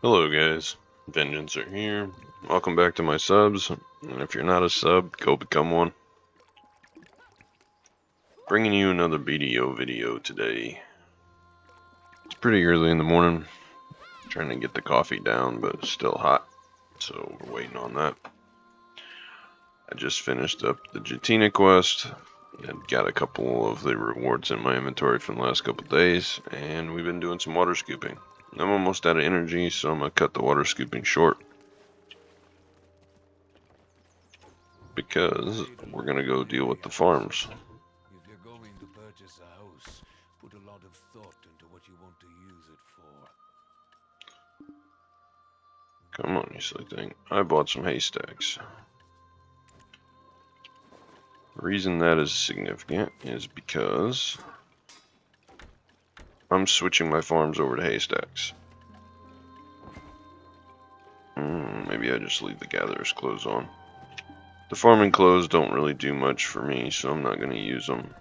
Hello guys, Vengeancer here. Welcome back to my subs, and if you're not a sub, go become one. Bringing you another BDO video today. It's pretty early in the morning, trying to get the coffee down, but it's still hot, so we're waiting on that. I just finished up the Jatina quest, and got a couple of the rewards in my inventory from the last couple days, and we've been doing some water scooping. I'm almost out of energy, so I'm going to cut the water scooping short, because we're going to go deal with the farms. If you're going to purchase a house, put a lot of thought into what you want to use it for. Come on, you silly thing. I bought some haystacks. The reason that is significant is because I'm switching my farms over to haystacks. Maybe I just leave the gatherer's clothes on. The farming clothes don't really do much for me, so I'm not going to use them.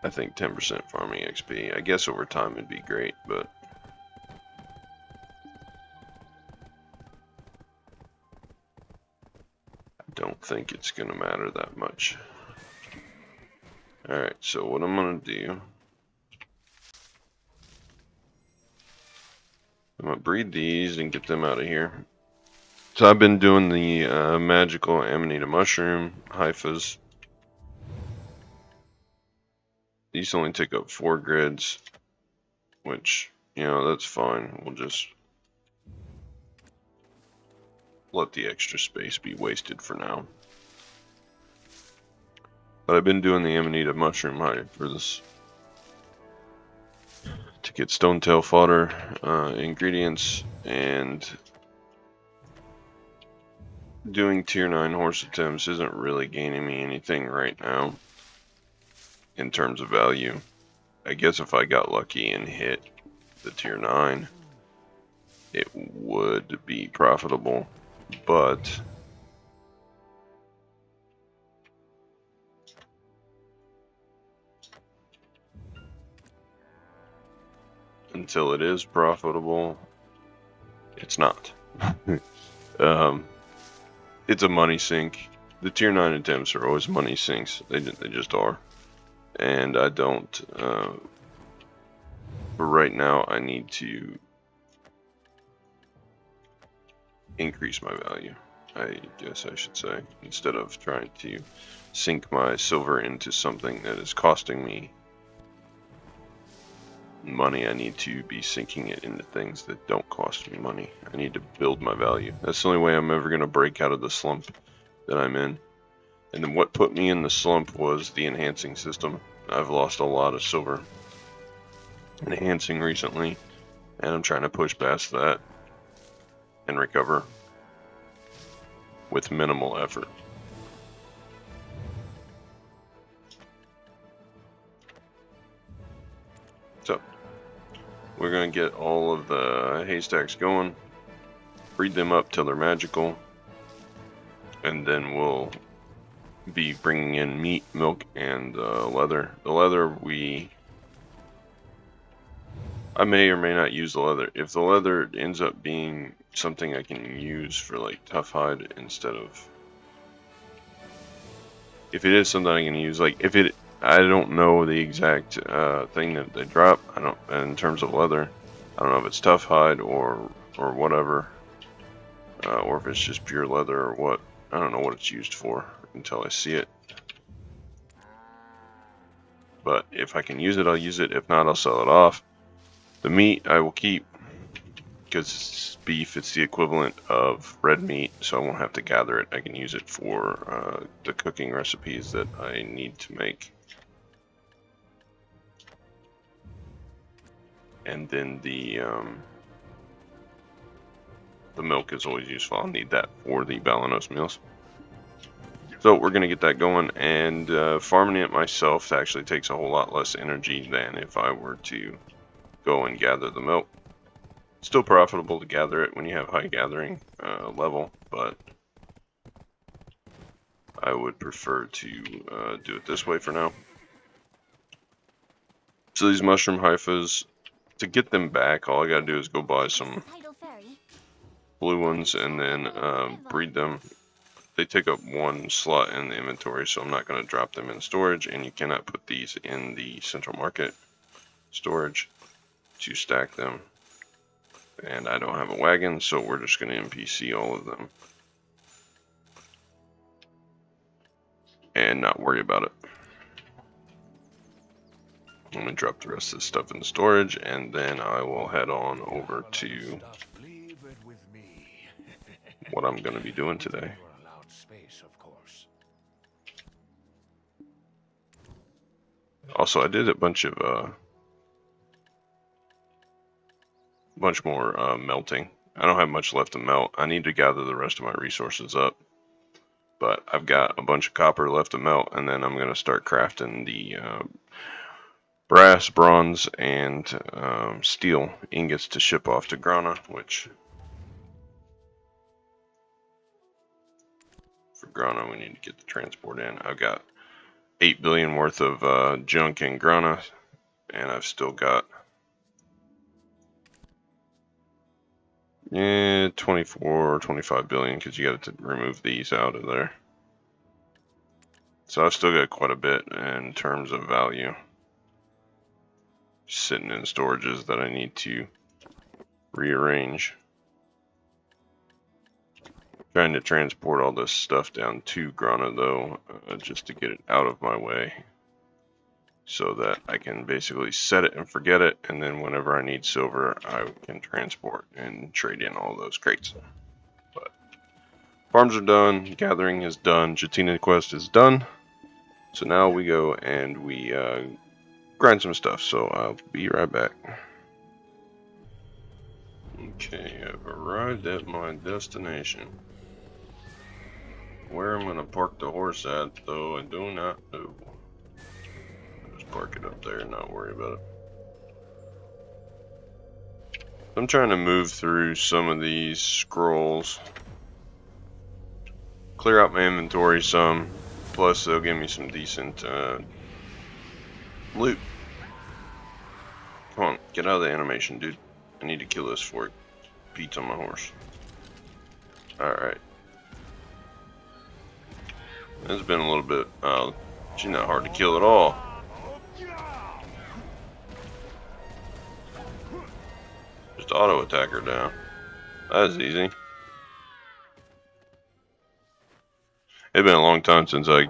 I think 10% farming XP. I guess over time it'd be great, but I don't think it's going to matter that much. Alright, so what I'm going to do, I'm going to breed these and get them out of here. So I've been doing the magical amanita mushroom hyphas. These only take up 4 grids, which, you know, that's fine. We'll just let the extra space be wasted for now. But I've been doing the amanita mushroom hive for this to get stonetail fodder ingredients, and doing tier 9 horse attempts isn't really gaining me anything right now in terms of value. I guess if I got lucky and hit the tier 9, it would be profitable, but until it is profitable, it's not. It's a money sink. The tier 9 attempts are always money sinks. They just are. And I don't, for right now, I need to increase my value, I guess I should say, instead of trying to sink my silver into something that is costing me money. I need to be sinking it into things that don't cost me money. I need to build my value. That's the only way I'm ever going to break out of the slump that I'm in. And then what put me in the slump was the enhancing system. I've lost a lot of silver enhancing recently, and I'm trying to push past that and recover with minimal effort. So we're going to get all of the haystacks going, breed them up till they're magical, and then we'll be bringing in meat, milk, and leather. The leather I may or may not use the leather. If the leather ends up being something I can use for like tough hide instead of, if it is something I can use, like if it, I don't know the exact thing that they drop. I don't, in terms of leather, I don't know if it's tough hide or whatever, or if it's just pure leather or what. I don't know what it's used for until I see it. But if I can use it, I'll use it. If not, I'll sell it off. The meat I will keep, because it's beef, it's the equivalent of red meat, so I won't have to gather it. I can use it for the cooking recipes that I need to make. And then the milk is always useful. I'll need that for the Balanos meals. So we're going to get that going, and farming it myself actually takes a whole lot less energy than if I were to go and gather the milk. Still profitable to gather it when you have high gathering level, but I would prefer to do it this way for now. So these mushroom hyphas to get them back, all I gotta do is go buy some blue ones and then breed them. They take up one slot in the inventory, so I'm not going to drop them in storage, and you cannot put these in the central market storage to stack them. And I don't have a wagon, so we're just going to NPC all of them and not worry about it. Let me drop the rest of this stuff in storage, and then I will head on over to what I'm going to be doing today. Also, I did a bunch more melting. I don't have much left to melt. I need to gather the rest of my resources up, but I've got a bunch of copper left to melt, and then I'm going to start crafting the brass, bronze, and steel ingots to ship off to Grana, which for Grana we need to get the transport in. I've got 8 billion worth of junk in Grana, and I've still got 24 or 25 billion because you got to remove these out of there. So I've still got quite a bit in terms of value sitting in storages that I need to rearrange. Trying to transport all this stuff down to Grana though, just to get it out of my way, so that I can basically set it and forget it, and then whenever I need silver, I can transport and trade in all those crates. But farms are done, gathering is done, Jatina quest is done, so now we go and we grind some stuff, so I'll be right back. Okay, I've arrived at my destination. Where I'm gonna park the horse at, though, I do not know. I'll just park it up there and not worry about it. I'm trying to move through some of these scrolls, clear out my inventory some, plus they'll give me some decent loot. Come on, get out of the animation, dude. I need to kill this before it beats on my horse. Alright. It's been a little bit, she's not hard to kill at all. Just auto attack her down. That's easy. It's been a long time since I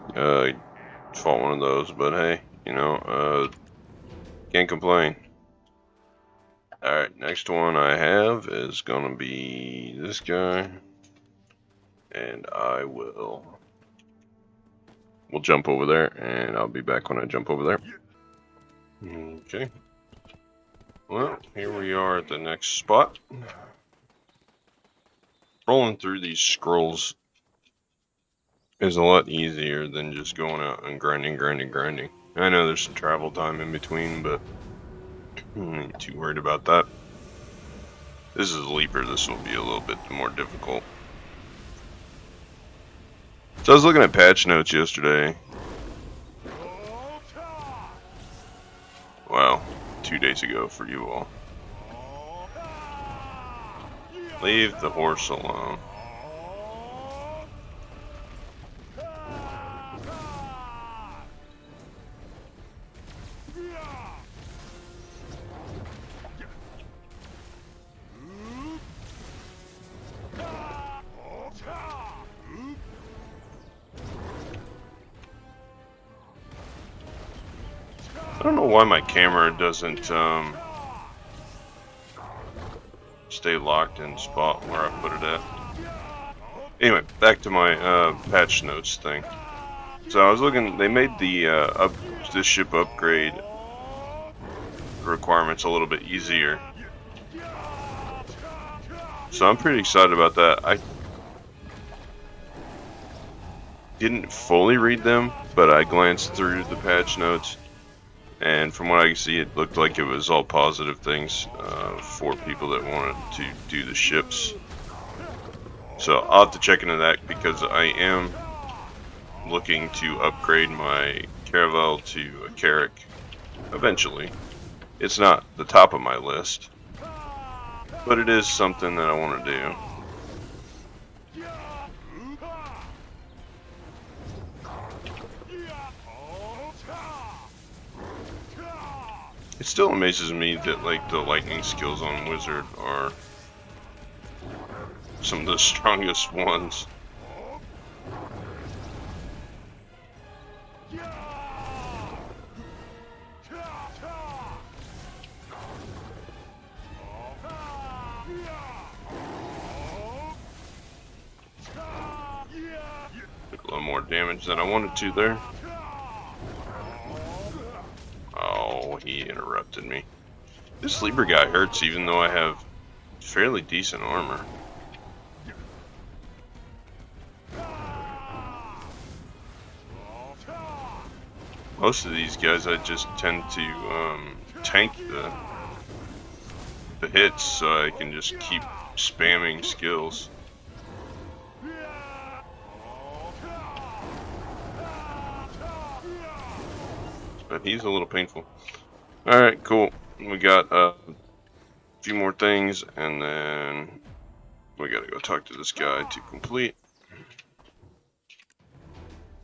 fought one of those, but hey, you know, can't complain. Alright, next one I have is gonna be this guy. And we'll jump over there, and I'll be back when I jump over there. Okay. Well, here we are at the next spot. Rolling through these scrolls is a lot easier than just going out and grinding. I know there's some travel time in between, but I'm not too worried about that. This is a leaper, this will be a little bit more difficult. So I was looking at patch notes yesterday. Wow, 2 days ago for you all. Leave the horse alone. I don't know why my camera doesn't stay locked in spot where I put it at. Anyway, back to my patch notes thing. So I was looking, they made the this ship upgrade requirements a little bit easier. So I'm pretty excited about that. I didn't fully read them, but I glanced through the patch notes. And from what I can see, it looked like it was all positive things for people that wanted to do the ships. So I'll have to check into that because I am looking to upgrade my Caravel to a Carrack eventually. It's not the top of my list, but it is something that I want to do. It still amazes me that like the lightning skills on Wizard are some of the strongest ones. Took a little more damage than I wanted to there. Oh, he interrupted me. This Libra guy hurts even though I have fairly decent armor. Most of these guys I just tend to tank the hits so I can just keep spamming skills. But he's a little painful. Alright, cool. We got a few more things and then we gotta go talk to this guy to complete.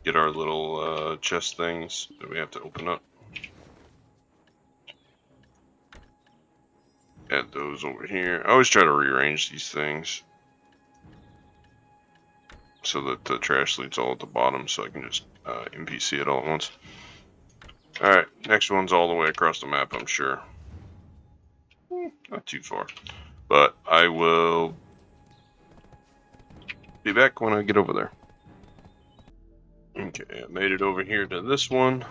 Get our little chest things that we have to open up. Add those over here. I always try to rearrange these things so that the trash loot's all at the bottom so I can just NPC it all at once. Alright, next one's all the way across the map, I'm sure. Not too far. But I will be back when I get over there. Okay, I made it over here to this one.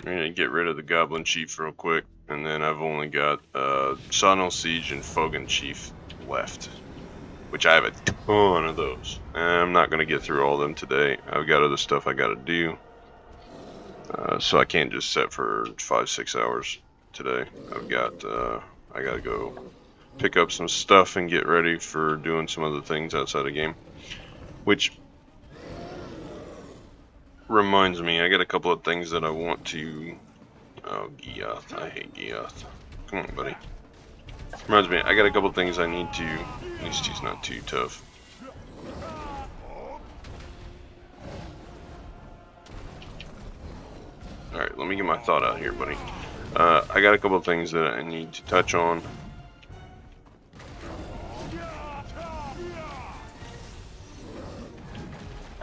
I'm gonna get rid of the Goblin Chief real quick, and then I've only got Sonal Siege and Fogan Chief left, which I have a ton of those. And I'm not gonna get through all of them today. I've got other stuff I gotta do, so I can't just set for 5-6 hours today. I gotta go pick up some stuff and get ready for doing some other things outside the game, which reminds me, I got a couple of things that I want to... Oh, Giath. I hate Giath. Come on, buddy. Reminds me, I got a couple of things I need to... At least he's not too tough. Alright, let me get my thought out here, buddy. I got a couple of things that I need to touch on.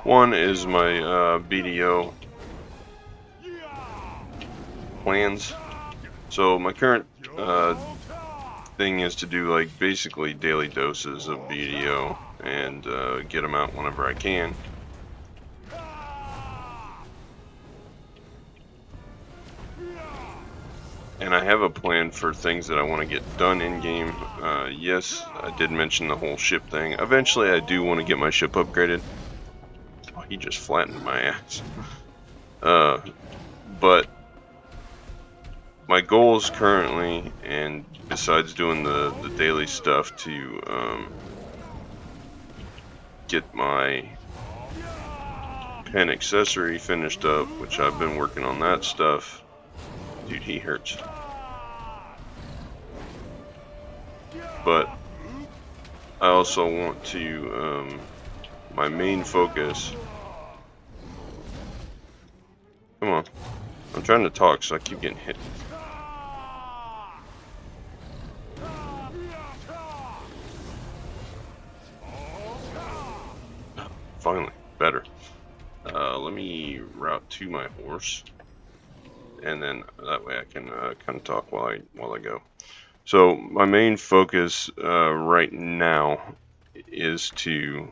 One is my BDO plans. So my current thing is to do like basically daily doses of BDO and get them out whenever I can. And I have a plan for things that I want to get done in game. Yes, I did mention the whole ship thing. Eventually I do want to get my ship upgraded. Oh, he just flattened my ass. But my goals currently, and besides doing the daily stuff, to get my pen accessory finished up, which I've been working on that stuff. Dude, he hurts. But I also want to, my main focus... Come on. I'm trying to talk, so I keep getting hit. Finally, better. Let me route to my horse, and then that way I can kind of talk while I go. So my main focus right now is to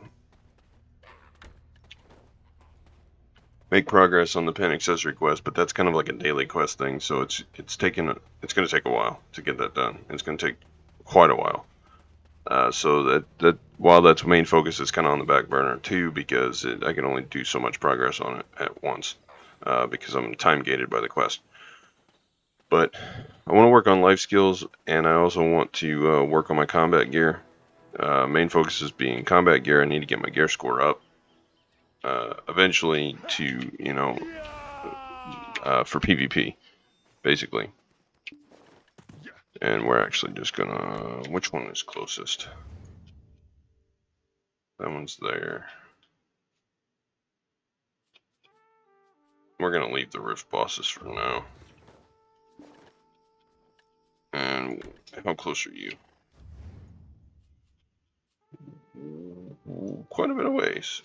make progress on the pen accessory quest, but that's kind of like a daily quest thing, so it's going to take a while to get that done. It's going to take quite a while. So that while that's main focus, is kind of on the back burner too, because I can only do so much progress on it at once, because I'm time gated by the quest. But I want to work on life skills, and I also want to work on my combat gear. Main focus is being combat gear. I need to get my gear score up. Eventually to, for PvP. basically. And we're actually just gonna, which one is closest? That one's there. We're gonna leave the roof bosses for now. And how close are you? Quite a bit of ways.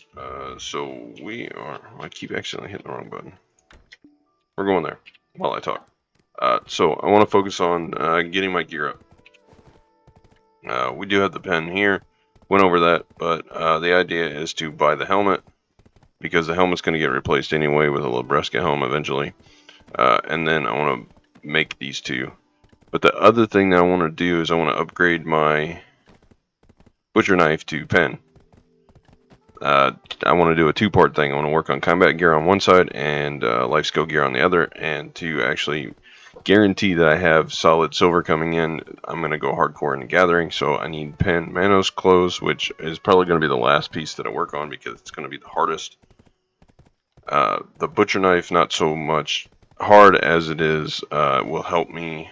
So we are, I keep accidentally hitting the wrong button. We're going there while I talk. So I want to focus on getting my gear up. We do have the pen here. Went over that, but the idea is to buy the helmet, because the helmet's going to get replaced anyway with a Labresca helm eventually. And then I want to make these two. But the other thing that I want to do is I want to upgrade my butcher knife to pen. I want to do a two-part thing. I want to work on combat gear on one side and life skill gear on the other, and to actually guarantee that I have solid silver coming in, I'm going to go hardcore into gathering. So I need pen, Manos, clothes, which is probably going to be the last piece that I work on because it's going to be the hardest. The butcher knife, not so much hard as it is, will help me.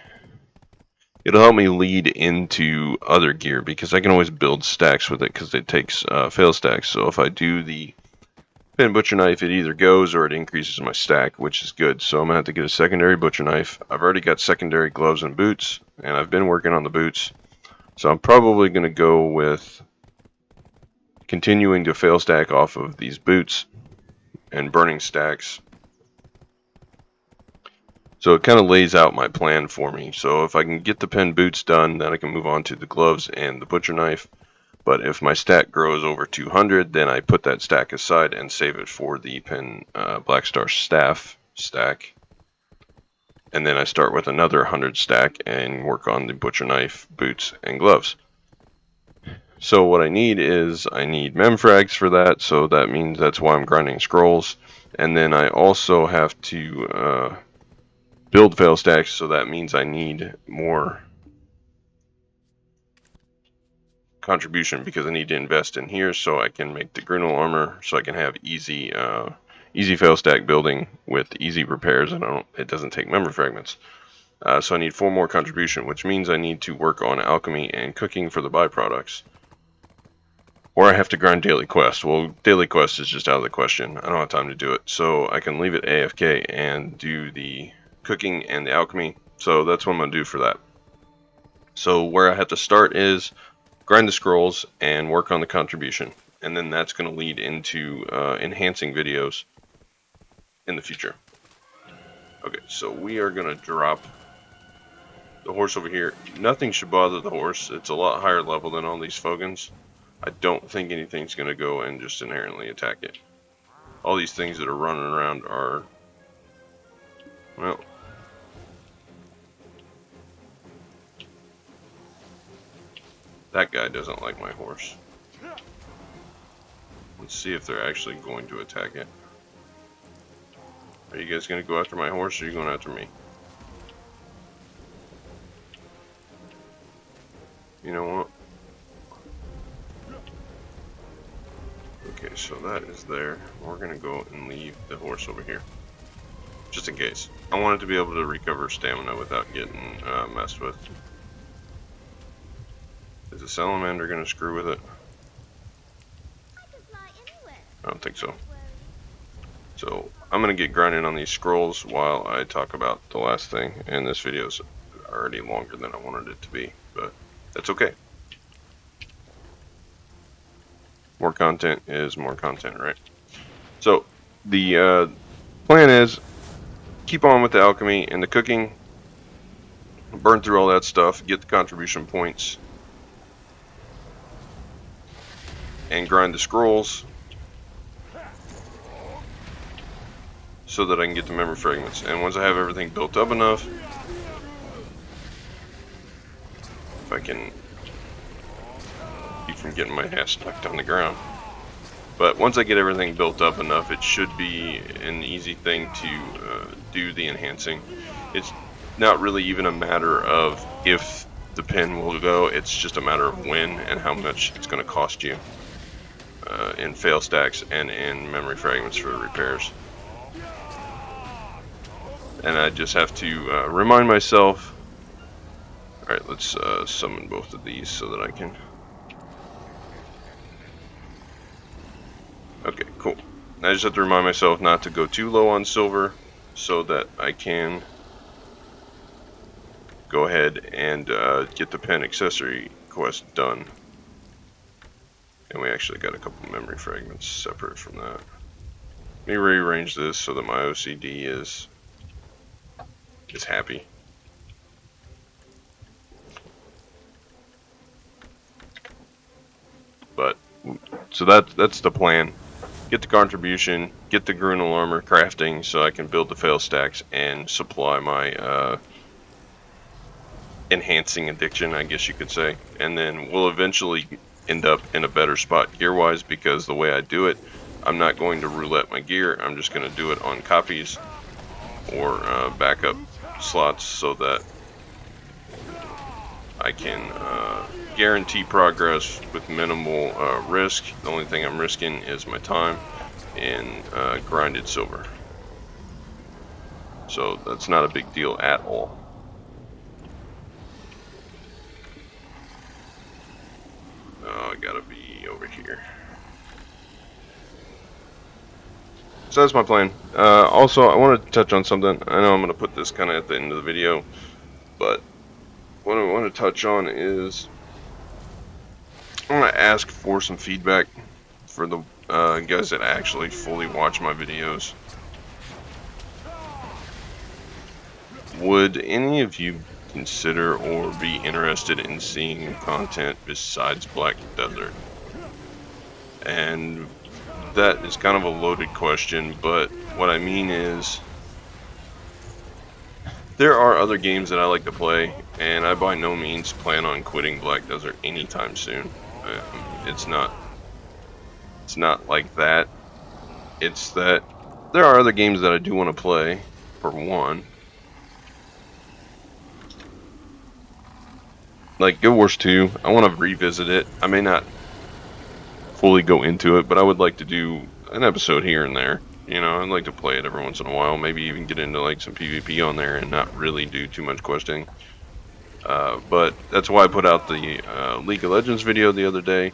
It'll help me lead into other gear because I can always build stacks with it because it takes fail stacks. So if I do the pen butcher knife, it either goes or it increases my stack, which is good. So I'm going to have to get a secondary butcher knife. I've already got secondary gloves and boots, and I've been working on the boots. So I'm probably going to go with continuing to fail stack off of these boots and burning stacks. So it kind of lays out my plan for me. So if I can get the pen boots done, then I can move on to the gloves and the butcher knife. But if my stack grows over 200, then I put that stack aside and save it for the pen Black Star staff stack. And then I start with another 100 stack and work on the butcher knife, boots, and gloves. So what I need is I need memfrags for that. So that means that's why I'm grinding scrolls. And then I also have to build fail stacks, so that means I need more contribution because I need to invest in here so I can make the Grunwald armor, so I can have easy fail stack building with easy repairs, and it doesn't take memory fragments. So I need 4 more contribution, which means I need to work on alchemy and cooking for the byproducts. Or I have to grind daily quest. Well, daily quest is just out of the question. I don't have time to do it, so I can leave it AFK and do the cooking and the alchemy. So that's what I'm going to do for that. So where I have to start is grind the scrolls and work on the contribution. And then that's going to lead into enhancing videos in the future. Okay, so we are going to drop the horse over here. Nothing should bother the horse. It's a lot higher level than all these Fogans. I don't think anything's going to go and just inherently attack it. All these things that are running around are, well, that guy doesn't like my horse. Let's see if they're actually going to attack it. Are you guys going to go after my horse, or are you going after me? You know what? Okay, so that is there. We're going to go and leave the horse over here. Just in case. I wanted to be able to recover stamina without getting messed with. Is the salamander going to screw with it? I don't think so. So I'm going to get grinding on these scrolls while I talk about the last thing. And this video is already longer than I wanted it to be, but that's okay. More content is more content, right? So the plan is keep on with the alchemy and the cooking, burn through all that stuff, get the contribution points, and grind the scrolls so that I can get the memory fragments. And once I have everything built up enough, if I can keep from getting my ass stuck on the ground. But once I get everything built up enough, it should be an easy thing to do the enhancing. It's not really even a matter of if the pen will go, it's just a matter of when and how much it's going to cost you in fail stacks and in memory fragments for repairs. and I just have to remind myself. Alright, let's summon both of these so that I can... Okay, cool. I just have to remind myself not to go too low on silver so that I can go ahead and get the pen accessory quest done. And we actually got a couple memory fragments separate from that. Let me rearrange this so that my OCD is happy. But so that's the plan. Get the contribution, get the Grunal armor crafting so I can build the fail stacks and supply my enhancing addiction, I guess you could say. And then we'll eventually end up in a better spot gear wise, because the way I do it, I'm not going to roulette my gear. I'm just going to do it on copies or backup slots so that I can guarantee progress with minimal risk. The only thing I'm risking is my time and grinded silver. So that's not a big deal at all. Oh, I gotta be over here. So that's my plan. Also, I want to touch on something. I know I'm going to put this kind of at the end of the video, but what I want to touch on is I want to ask for some feedback for the guys that actually fully watch my videos. Would any of you consider or be interested in seeing content besides Black Desert? And that is kind of a loaded question, but what I mean is there are other games that I like to play, and I by no means plan on quitting Black Desert anytime soon. It's not like that. It's that there are other games that I do want to play, for one. Like Guild Wars 2, I want to revisit it. I may not fully go into it, but I would like to do an episode here and there. You know, I'd like to play it every once in a while. Maybe even get into like some PvP on there and not really do too much questing. But that's why I put out the League of Legends video the other day.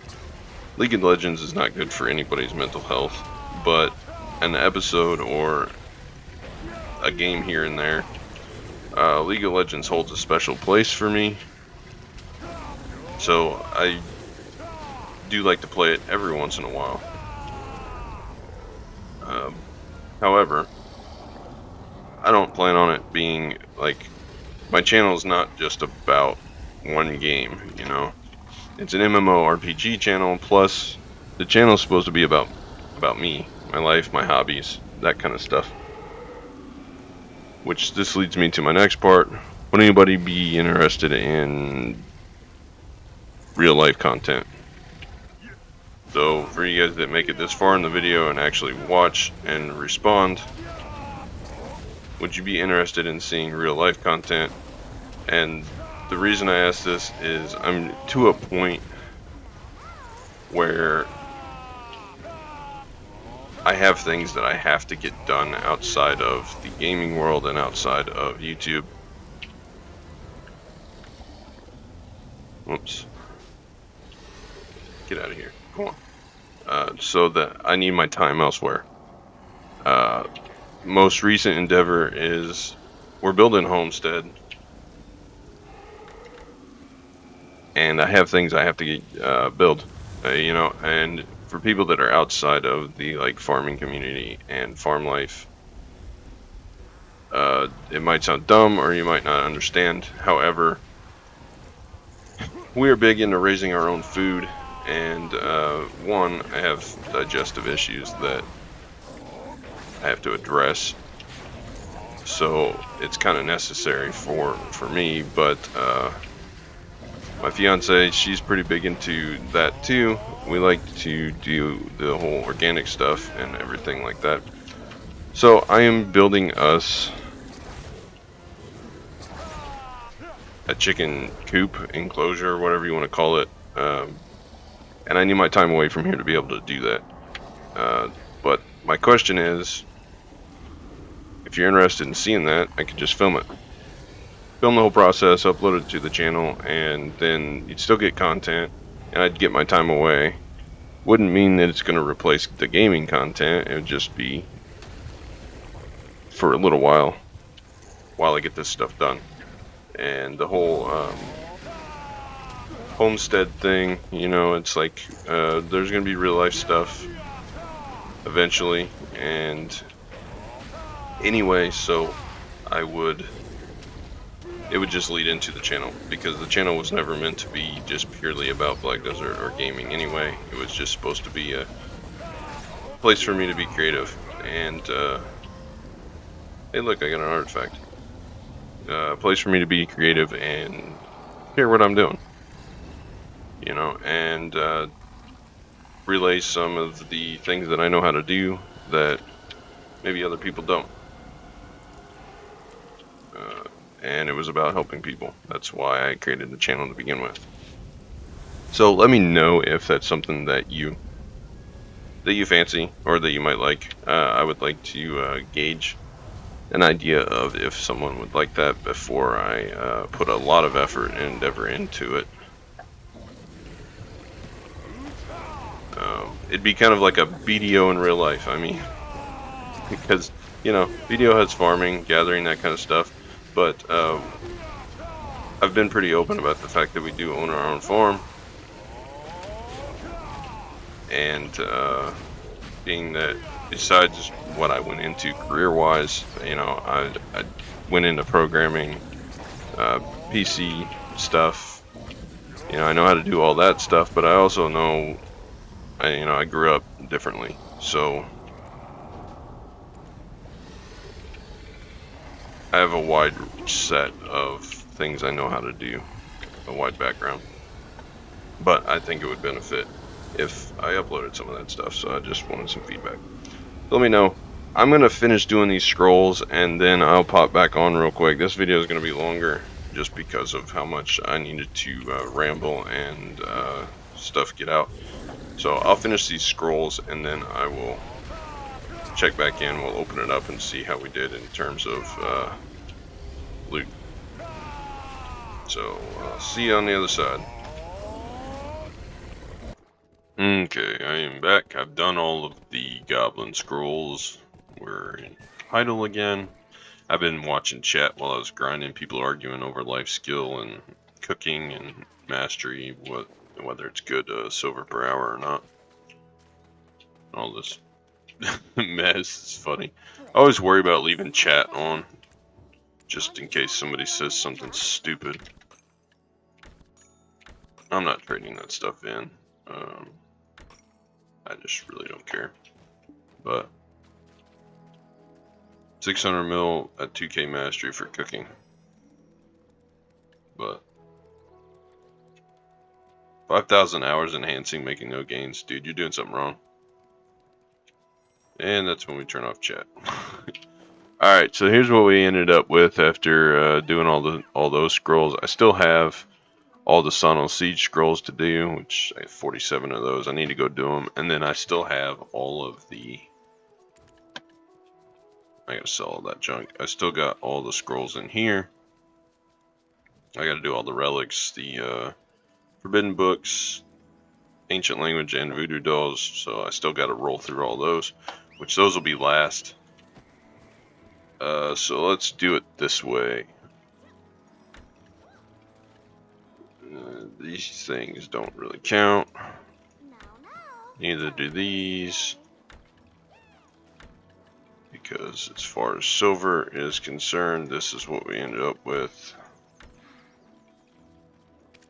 League of Legends is not good for anybody's mental health, but an episode or a game here and there, League of Legends holds a special place for me. So I do like to play it every once in a while. However, I don't plan on it being like, my channel is not just about one game, you know. It's an MMORPG channel, plus the channel is supposed to be about me, my life, my hobbies, that kind of stuff. Which this leads me to my next part. Would anybody be interested in real life content? So for you guys that make it this far in the video and actually watch and respond, would you be interested in seeing real life content? And the reason I ask this is I'm to a point where I have things that I have to get done outside of the gaming world and outside of YouTube. Whoops. Get out of here. Come on. So that I need my time elsewhere. Most recent endeavor is we're building Homestead. And I have things I have to get, build. You know, and for people that are outside of the like farming community and farm life, it might sound dumb or you might not understand. However, we are big into raising our own food, and one, I have digestive issues that I have to address, so it's kind of necessary for me. But my fiance, she's pretty big into that too. We like to do the whole organic stuff and everything like that. So I am building us a chicken coop, enclosure, whatever you want to call it. And I need my time away from here to be able to do that. But my question is, if you're interested in seeing that, I could just film it. Film the whole process, upload it to the channel, and then you'd still get content, and I'd get my time away. Wouldn't mean that it's going to replace the gaming content. It would just be for a little while I get this stuff done. And the whole homestead thing, you know, it's like there's going to be real life stuff eventually. And anyway, so it would just lead into the channel, because the channel was never meant to be just purely about Black Desert or gaming anyway. It was just supposed to be a place for me to be creative. And hey, look, I got an artifact. A place for me to be creative and hear what I'm doing, you know, and relay some of the things that I know how to do that maybe other people don't. And it was about helping people. That's why I created the channel to begin with. So let me know if that's something that you fancy or that you might like. I would like to gauge an idea of if someone would like that before I put a lot of effort and endeavor into it. It'd be kind of like a BDO in real life, I mean, because, you know, BDO has farming, gathering, that kind of stuff, but I've been pretty open about the fact that we do own our own farm, and being that besides what I went into career-wise, you know, I went into programming, PC stuff, you know, I know how to do all that stuff, but I also know, I grew up differently, so I have a wide set of things I know how to do, a wide background, but I think it would benefit if I uploaded some of that stuff, so I just wanted some feedback. Let me know. I'm going to finish doing these scrolls, and then I'll pop back on real quick. This video is going to be longer just because of how much I needed to ramble and stuff get out. So I'll finish these scrolls, and then I will check back in. We'll open it up and see how we did in terms of loot. So I'll see you on the other side. Okay, I am back. I've done all of the goblin scrolls. We're in Heidel again. I've been watching chat while I was grinding. People arguing over life skill and cooking and mastery, whether it's good silver per hour or not. All this mess is funny. I always worry about leaving chat on, just in case somebody says something stupid. I'm not trading that stuff in. I just really don't care. But 600 mil at 2k mastery for cooking. But 5,000 hours enhancing, making no gains. Dude, you're doing something wrong. And that's when we turn off chat. Alright, so here's what we ended up with after doing all those scrolls. I still have all the Sonal Siege scrolls to do, which I have 47 of those. I need to go do them. And then I still have all of the... I gotta sell all that junk. I still got all the scrolls in here. I gotta do all the relics, the forbidden books, ancient language, and voodoo dolls. So I still gotta roll through all those, which those will be last. So let's do it this way. These things don't really count. Neither do these. Because as far as silver is concerned, this is what we ended up with.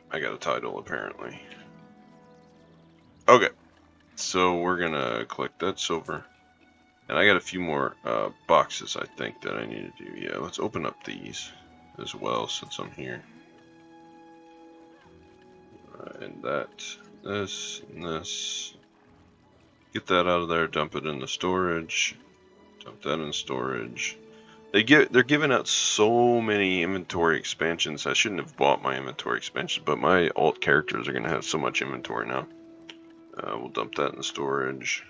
I got a title apparently. Okay, so we're gonna collect that silver. And I got a few more boxes I think that I need to do. Yeah, let's open up these as well since I'm here. And this, and this. Get that out of there, dump it in the storage. Dump that in storage. They're giving out so many inventory expansions. I shouldn't have bought my inventory expansion, but my alt characters are going to have so much inventory now. We'll dump that in the storage.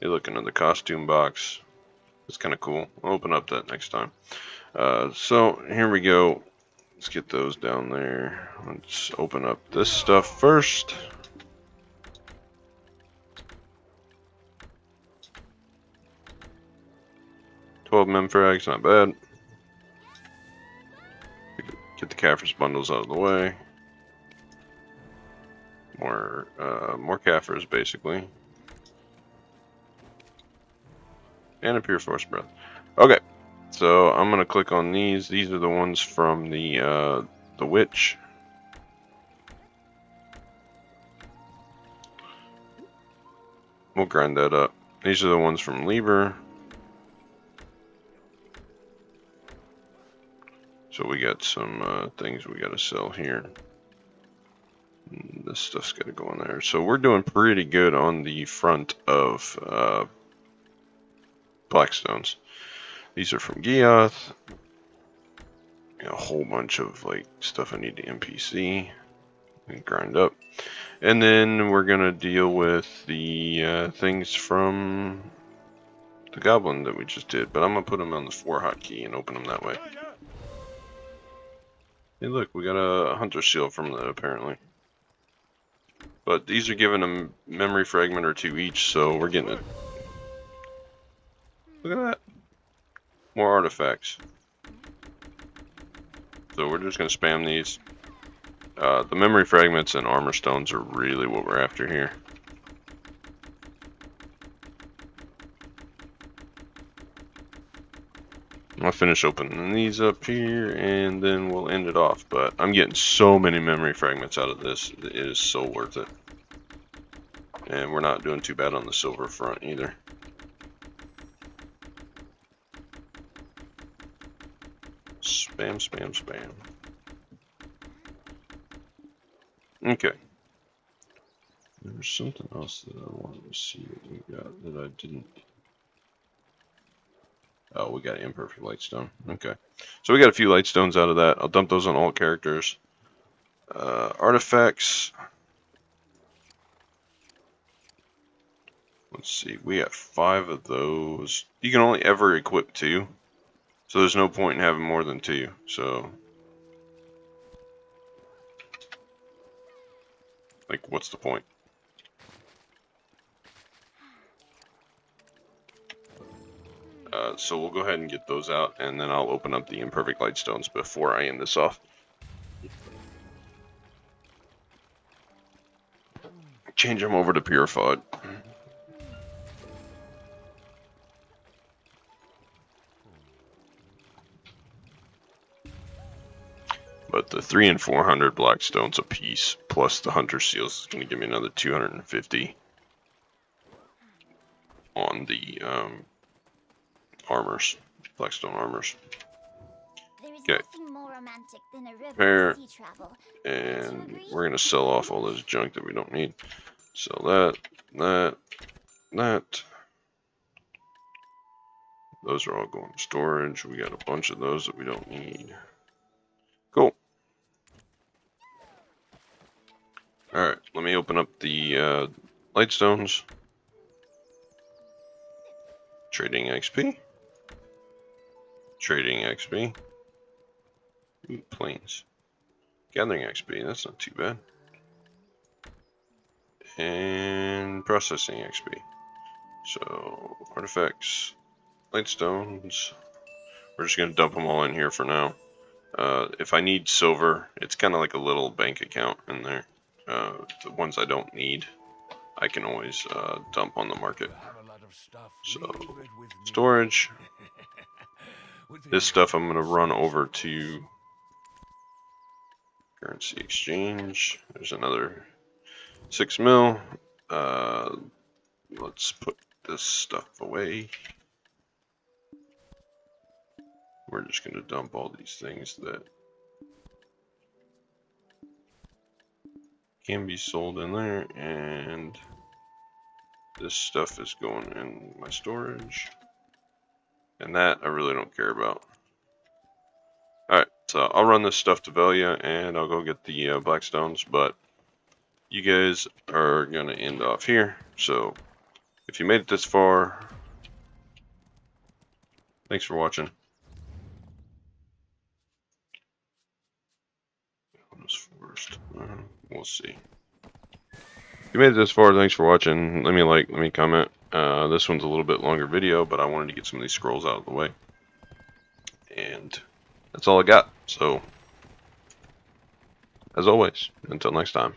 Hey, look, another costume box. It's kind of cool. I'll open up that next time. So here we go. Let's get those down there. Let's open up this stuff first. $12 memfrags, not bad. Get the Caphras bundles out of the way. More Caphras, basically. And a pure force breath. Okay, so I'm gonna click on these. These are the ones from the witch. We'll grind that up. These are the ones from Lever. So we got some things we gotta sell here. This stuff's gotta go in there. So we're doing pretty good on the front of Blackstones. These are from Geoth. A whole bunch of like stuff I need to NPC and grind up. And then we're gonna deal with the things from the goblin that we just did, but I'm gonna put them on the 4 hotkey and open them that way. Hey look, we got a hunter seal from that apparently. But these are giving a memory fragment or 2 each, so we're getting it. Look at that. More artifacts. So we're just gonna spam these. The memory fragments and armor stones are really what we're after here. I'll finish opening these up here and then we'll end it off. But I'm getting so many memory fragments out of this. It is so worth it. And we're not doing too bad on the silver front either. Spam, spam, spam. Okay. There's something else that I wanted to see that we got that I didn't. Oh, we got imperfect lightstone. Okay. So we got a few lightstones out of that. I'll dump those on all characters. Artifacts. Let's see. We got 5 of those. You can only ever equip 2. So there's no point in having more than 2. So, like, what's the point? So we'll go ahead and get those out, and then I'll open up the imperfect lightstones before I end this off. Change them over to purified. But the 300 and 400 blackstones a piece, plus the hunter seals, is going to give me another 250 on the armors, blackstone armors. Okay. Repair, and we're going to sell off all this junk that we don't need. Sell that, that. Those are all going to storage. We got a bunch of those that we don't need. Cool. Alright, let me open up the lightstones. Trading XP. Trading XP. Ooh, planes. Gathering XP, that's not too bad. And processing XP. So, artifacts, lightstones. We're just going to dump them all in here for now. If I need silver, it's kind of like a little bank account in there. The ones I don't need, I can always dump on the market. So, storage. This stuff I'm going to run over to currency exchange. There's another 6 mil. Let's put this stuff away. We're just going to dump all these things that can be sold in there, and this stuff is going in my storage, and that I really don't care about. Alright, so I'll run this stuff to Velia and I'll go get the blackstones, but you guys are going to end off here. So if you made it this far, Thanks for watching. First, we'll see. If you made it this far, thanks for watching. Let me comment. This one's a little bit longer video, but I wanted to get some of these scrolls out of the way. And that's all I got. So, as always, until next time.